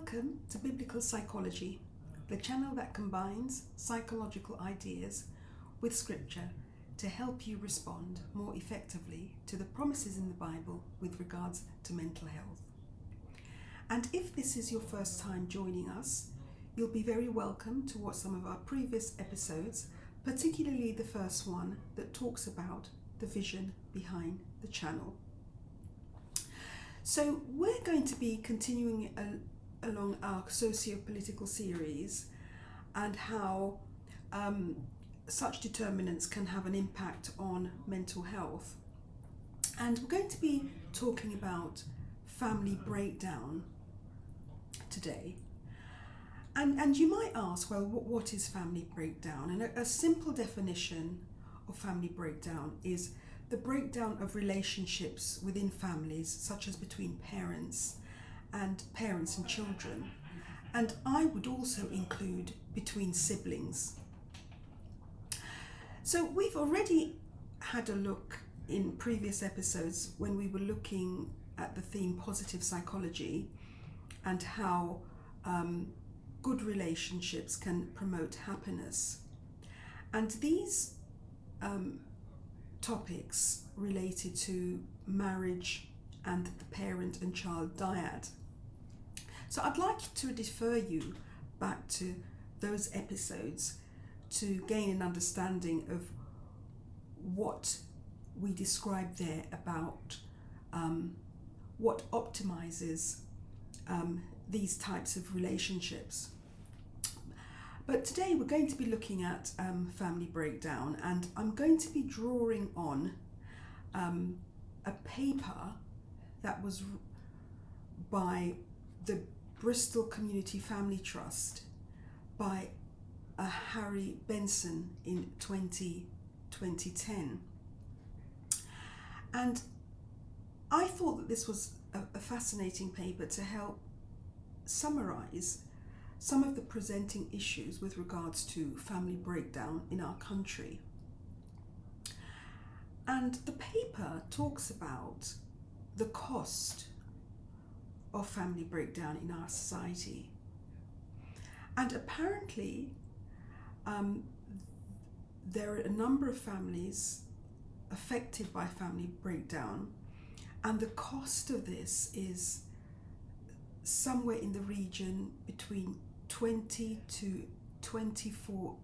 Welcome to Biblical Psychology, the channel that combines psychological ideas with scripture to help you respond more effectively to the promises in the Bible with regards to mental health. And if this is your first time joining us, you'll be very welcome to watch some of our previous episodes, particularly the first one that talks about the vision behind the channel. So we're going to be continuing along our socio-political series and how such determinants can have an impact on mental health. And we're going to be talking about family breakdown today. And you might ask, well, what is family breakdown? And a simple definition of family breakdown is the breakdown of relationships within families, such as between parents and children. And I would also include between siblings. So we've already had a look in previous episodes when we were looking at the theme positive psychology and how good relationships can promote happiness. And these topics related to marriage and the parent and child dyad. So I'd like to refer you back to those episodes to gain an understanding of what we described there about what optimizes these types of relationships. But today we're going to be looking at family breakdown, and I'm going to be drawing on a paper that was by the Bristol Community Family Trust by Harry Benson in 2010. And I thought that this was a fascinating paper to help summarize some of the presenting issues with regards to family breakdown in our country. And the paper talks about the cost of family breakdown in our society. And apparently, there are a number of families affected by family breakdown, and the cost of this is somewhere in the region between 20 to 24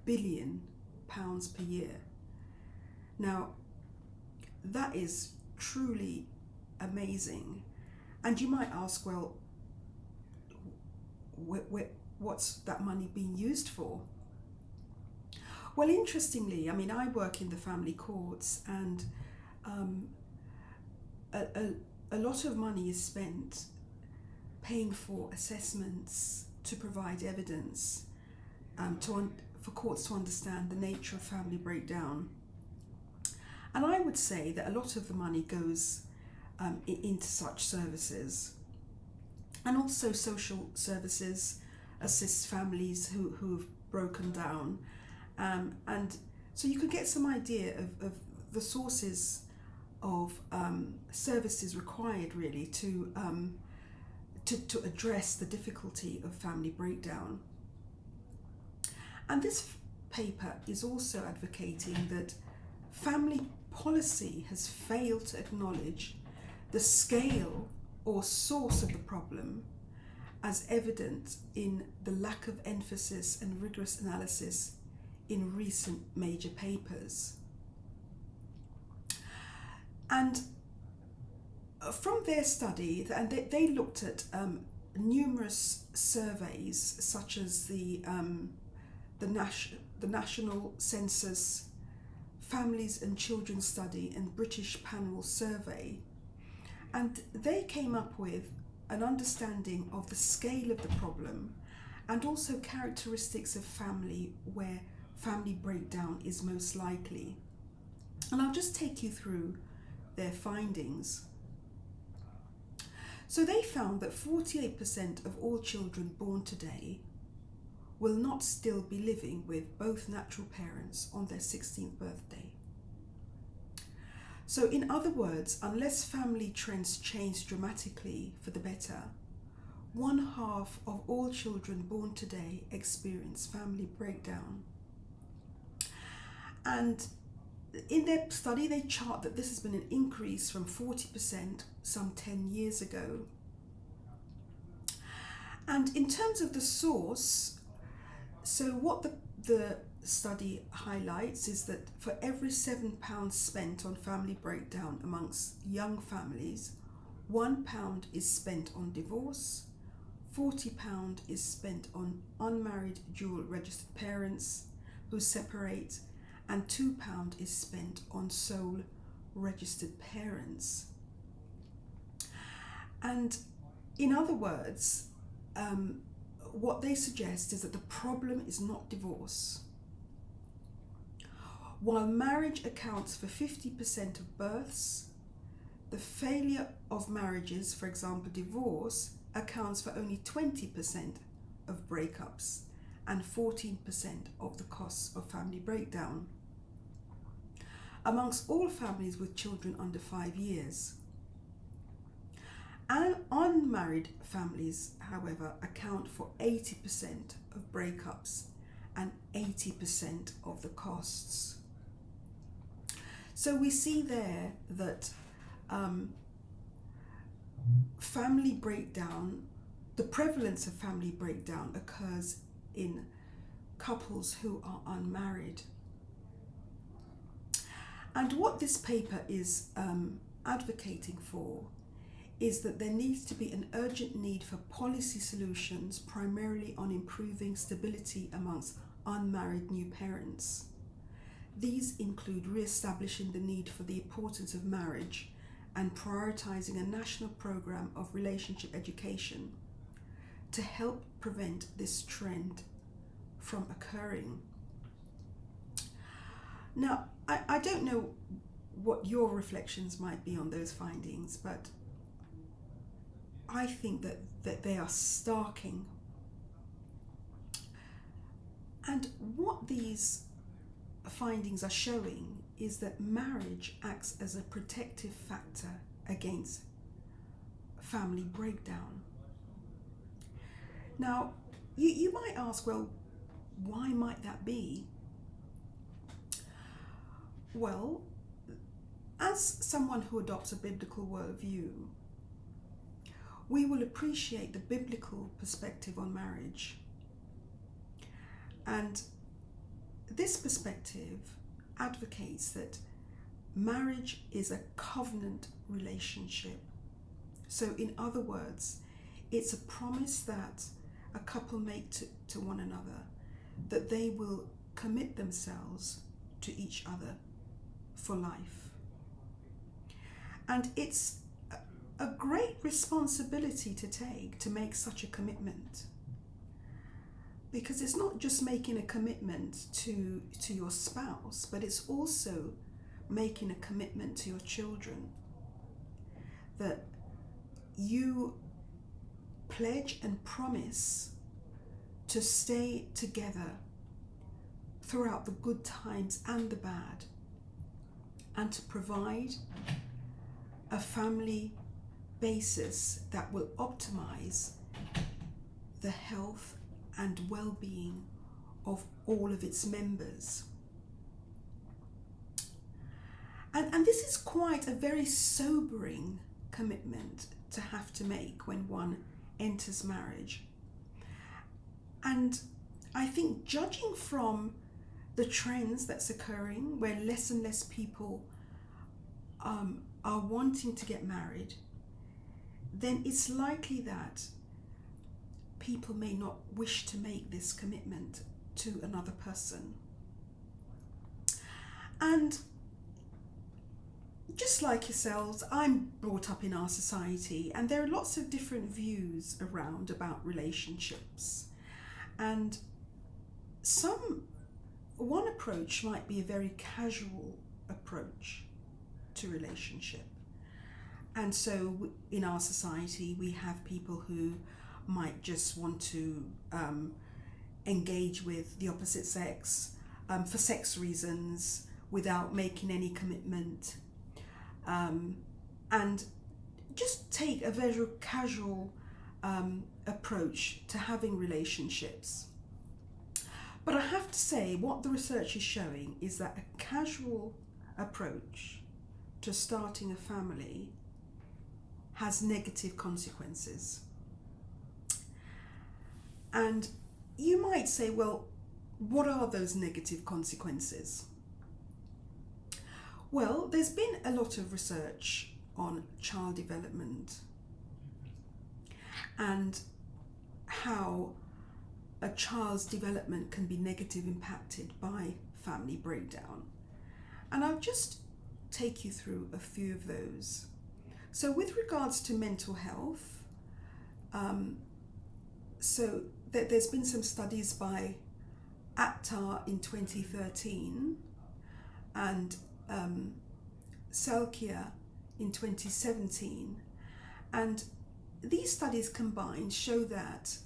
billion pounds per year. Now, that is truly amazing. And you might ask, well, what's that money being used for? Well, interestingly, I mean, I work in the family courts, and a lot of money is spent paying for assessments to provide evidence for courts to understand the nature of family breakdown. And I would say that a lot of the money goes into such services. And also social services assist families who have broken down. And so you could get some idea of the sources of services required really to address the difficulty of family breakdown. And this paper is also advocating that family policy has failed to acknowledge the scale or source of the problem, as evident in the lack of emphasis and rigorous analysis in recent major papers. And from their study, and they looked at numerous surveys, such as the National Census, Families and Children Study, and British Panel Survey, and they came up with an understanding of the scale of the problem and also characteristics of family where family breakdown is most likely. And I'll just take you through their findings. So they found that 48% of all children born today will not still be living with both natural parents on their 16th birthday. So in other words, unless family trends change dramatically for the better, 1/2 of all children born today experience family breakdown. And in their study, they chart that this has been an increase from 40% some 10 years ago. And in terms of the source, so what the study highlights is that for every £7 spent on family breakdown amongst young families, £1 is spent on divorce, £40 is spent on unmarried dual registered parents who separate, and £2 is spent on sole registered parents. And in other words, what they suggest is that the problem is not divorce. While marriage accounts for 50% of births, the failure of marriages, for example divorce, accounts for only 20% of breakups and 14% of the costs of family breakdown. Amongst all families with children under 5 years. And unmarried families, however, account for 80% of breakups and 80% of the costs. So we see there that family breakdown, the prevalence of family breakdown occurs in couples who are unmarried. And what this paper is advocating for is that there needs to be an urgent need for policy solutions, primarily on improving stability amongst unmarried new parents. These include re-establishing the need for the importance of marriage and prioritising a national programme of relationship education to help prevent this trend from occurring. Now, I don't know what your reflections might be on those findings, but I think that they are starking. And what these findings are showing is that marriage acts as a protective factor against family breakdown. Now, you might ask, well, why might that be? Well, as someone who adopts a biblical worldview, we will appreciate the biblical perspective on marriage. And this perspective advocates that marriage is a covenant relationship. So in other words, it's a promise that a couple make to one another, that they will commit themselves to each other for life. And it's a great responsibility to take to make such a commitment, because it's not just making a commitment to your spouse, but it's also making a commitment to your children, that you pledge and promise to stay together throughout the good times and the bad, and to provide a family basis that will optimize the health and well-being of all of its members. And this is quite a very sobering commitment to have to make when one enters marriage. And I think, judging from the trends that's occurring, where less and less people are wanting to get married, then it's likely that people may not wish to make this commitment to another person. And just like yourselves, I'm brought up in our society, and there are lots of different views around about relationships. And one approach might be a very casual approach to relationship. And so in our society, we have people who might just want to engage with the opposite sex for sex reasons without making any commitment, and just take a very casual approach to having relationships. But I have to say, what the research is showing is that a casual approach to starting a family has negative consequences. And you might say, well, what are those negative consequences? Well, there's been a lot of research on child development and how a child's development can be negatively impacted by family breakdown. And I'll just take you through a few of those. So with regards to mental health, there's been some studies by Akhtar in 2013 and Selkia in 2017, and these studies combined show that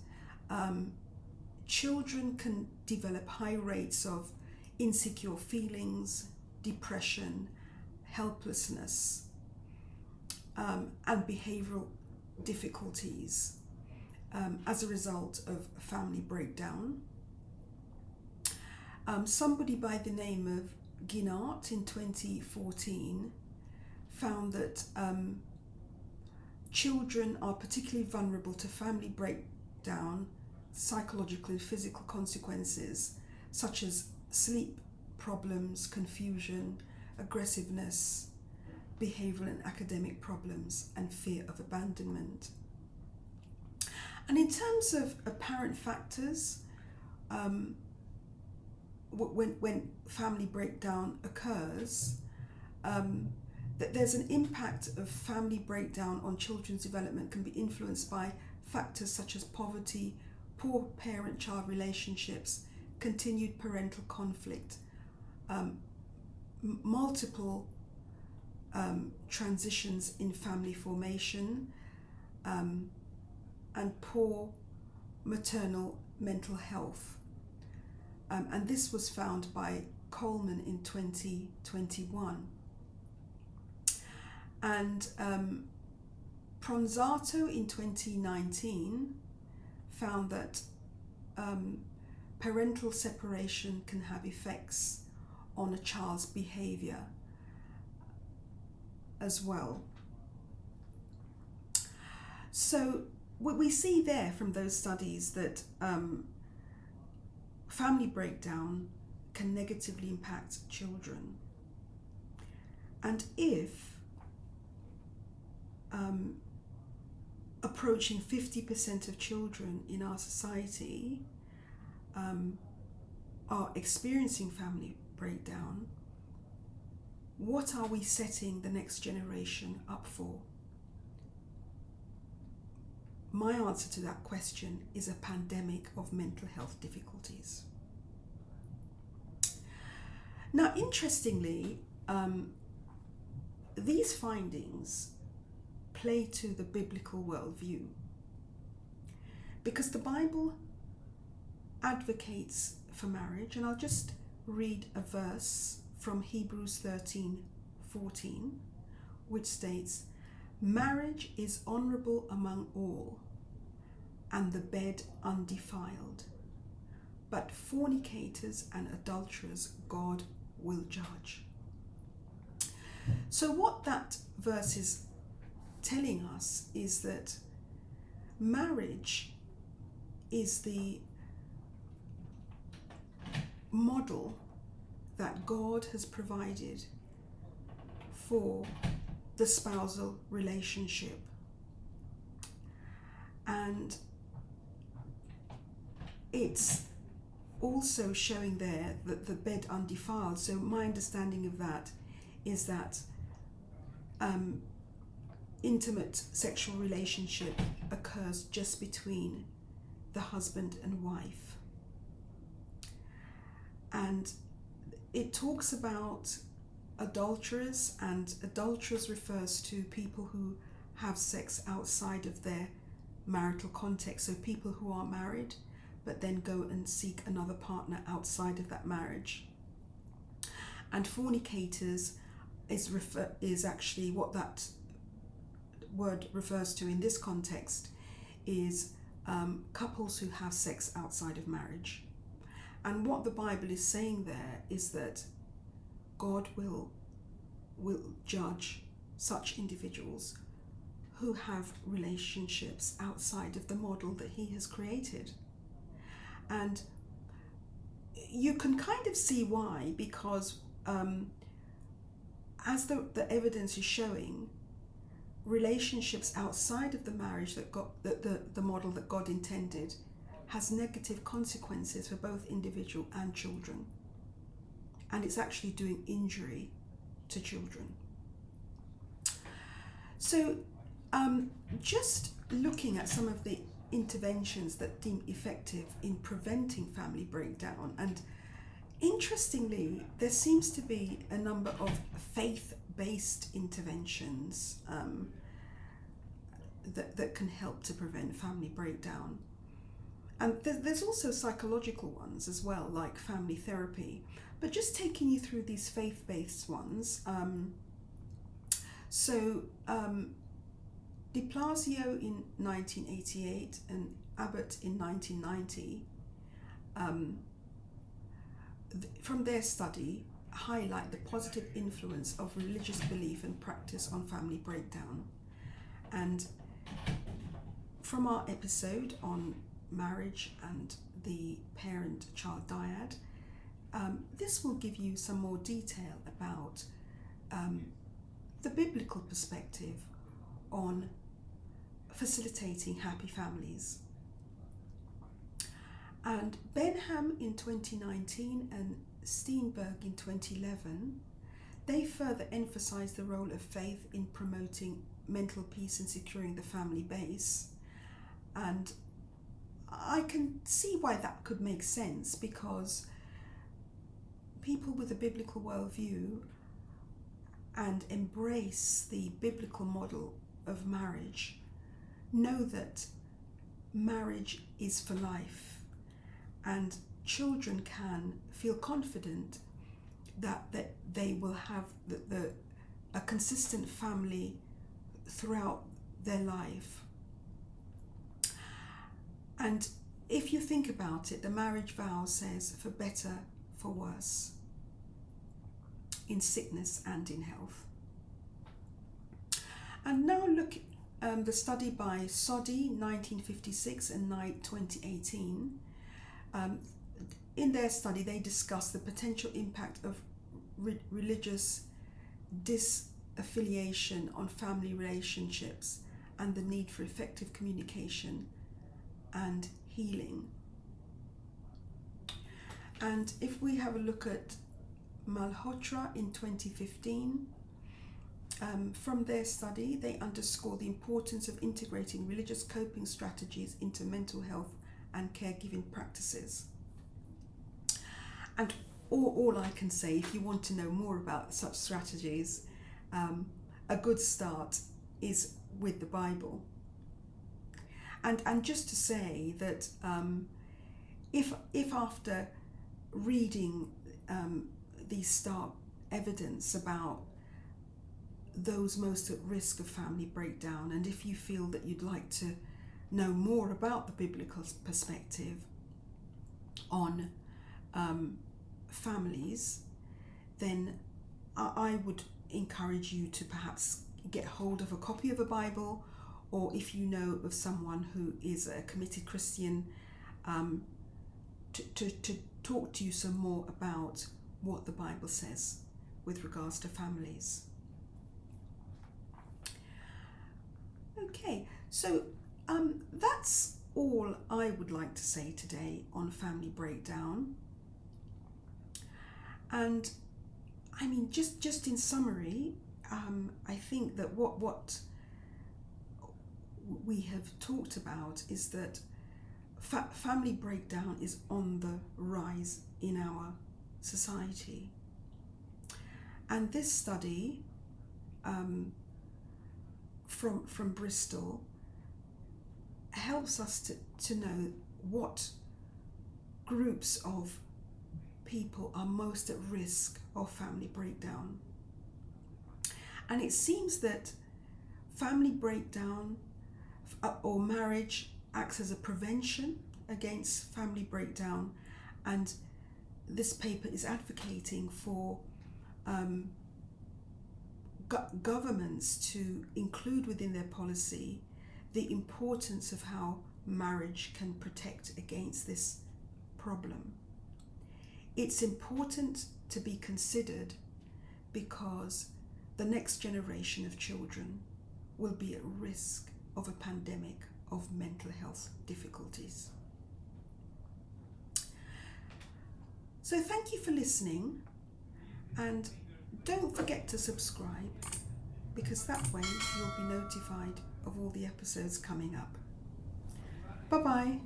children can develop high rates of insecure feelings, depression, helplessness, and behavioral difficulties as a result of family breakdown. Somebody by the name of Ginart in 2014 found that children are particularly vulnerable to family breakdown, psychological and physical consequences such as sleep problems, confusion, aggressiveness, behavioural and academic problems, and fear of abandonment. And in terms of apparent factors, when family breakdown occurs, that there's an impact of family breakdown on children's development can be influenced by factors such as poverty, poor parent-child relationships, continued parental conflict, multiple transitions in family formation, and poor maternal mental health. And this was found by Coleman in 2021. And Pronzato in 2019 found that parental separation can have effects on a child's behavior as well. So what we see there from those studies that family breakdown can negatively impact children. And if approaching 50% of children in our society are experiencing family breakdown, what are we setting the next generation up for? My answer to that question is a pandemic of mental health difficulties. Now, interestingly, these findings play to the biblical worldview, because the Bible advocates for marriage, and I'll just read a verse from Hebrews 13:14, which states, "Marriage is honourable among all, and the bed undefiled. But fornicators and adulterers God will judge." So what that verse is telling us is that marriage is the model that God has provided for the spousal relationship. And it's also showing there that the bed undefiled. So my understanding of that is that intimate sexual relationship occurs just between the husband and wife. And it talks about adulterers, and adulterers refers to people who have sex outside of their marital context. So people who are married but then go and seek another partner outside of that marriage. And fornicators is actually what that word refers to in this context, is couples who have sex outside of marriage. And what the Bible is saying there is that God will judge such individuals who have relationships outside of the model that he has created. And you can kind of see why, because as the evidence is showing, relationships outside of the marriage that the model that God intended has negative consequences for both individual and children. And it's actually doing injury to children. So just looking at some of the interventions that deem effective in preventing family breakdown, and interestingly, there seems to be a number of faith-based interventions that can help to prevent family breakdown. And there's also psychological ones as well, like family therapy. But just taking you through these faith-based ones. De Blasio in 1988 and Abbott in 1990, from their study, highlight the positive influence of religious belief and practice on family breakdown. And from our episode on marriage and the parent-child dyad, this will give you some more detail about the biblical perspective on facilitating happy families. And Benham in 2019 and Steenberg in 2011, they further emphasise the role of faith in promoting mental peace and securing the family base. And I can see why that could make sense, because people with a biblical worldview and embrace the biblical model of marriage know that marriage is for life, and children can feel confident that they will have a consistent family throughout their life. And if you think about it, the marriage vow says for better, for worse, in sickness and in health. And now look the study by Soddy 1956 and Knight 2018. In their study, they discuss the potential impact of religious disaffiliation on family relationships and the need for effective communication and healing. And if we have a look at Malhotra in 2015, from their study, they underscore the importance of integrating religious coping strategies into mental health and caregiving practices. And all I can say, if you want to know more about such strategies, a good start is with the Bible. And just to say that if after reading the stark evidence about those most at risk of family breakdown, and if you feel that you'd like to know more about the biblical perspective on families, then I would encourage you to perhaps get hold of a copy of a Bible, or if you know of someone who is a committed Christian, to talk to you some more about what the Bible says with regards to families. Okay, so that's all I would like to say today on family breakdown. And I mean, just in summary, I think that what we have talked about is that family breakdown is on the rise in our society. And this study from Bristol helps us to know what groups of people are most at risk of family breakdown. And it seems that family breakdown or marriage acts as a prevention against family breakdown, and this paper is advocating for governments to include within their policy the importance of how marriage can protect against this problem. It's important to be considered because the next generation of children will be at risk of a pandemic of mental health difficulties. So thank you for listening, and don't forget to subscribe, because that way you'll be notified of all the episodes coming up. Bye-bye.